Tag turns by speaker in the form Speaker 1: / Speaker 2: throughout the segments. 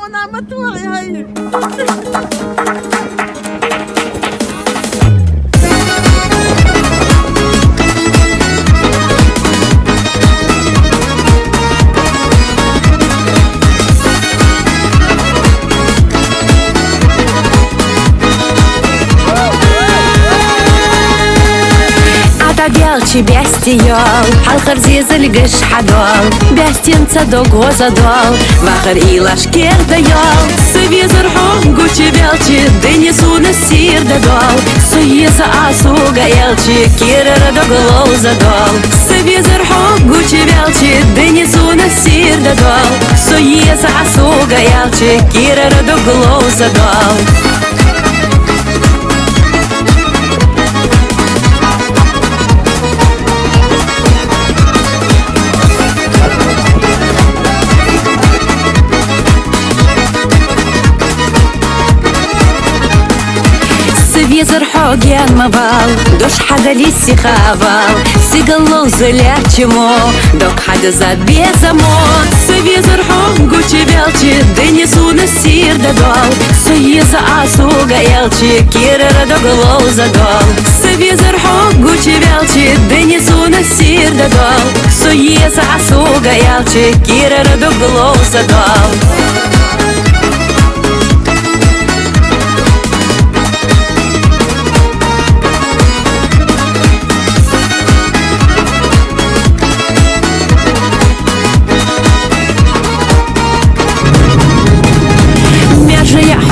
Speaker 1: وانا متوعي هاي.
Speaker 2: Белчи бестиол, халхар зизель гыш хадол, бестинца до гозадол, вахар илашкер дайол, сывизер хом гучи белчи, дынесу на сир дадол, суеза асуга елчи, кирера до глоузадол, сывизер хом гучи белчи, дынесу на сир дадол, суеза асуга елчи, кирера до глоузадол. Визер хоген мавал, душ хада лиси хавал, сигалло залячимо, док хада забезамо. Визер хог гучи белчи, дынесу на сир дадол, суеза асуга елчи, кирера до глоузадол. Визер хог гучи белчи, дынесу на сир дадол, суеза асуга елчи, кирера до глоузадол.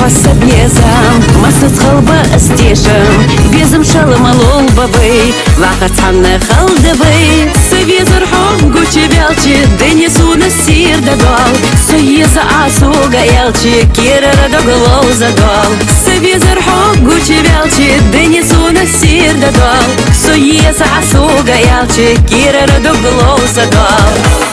Speaker 2: حسب يزام مصت خلبة استيشم بيزم شلم الولببي وقت حنا خلدبي سبيزر حوم قوشي بيالشي دنيسو نسير ددول سيزا عسوغا يالشي كيرر دقلو زدول سبيزر حوم قوشي بيالشي دنيسو نسير ددول سيزا عسوغا يالشي كيرر دقلو زدول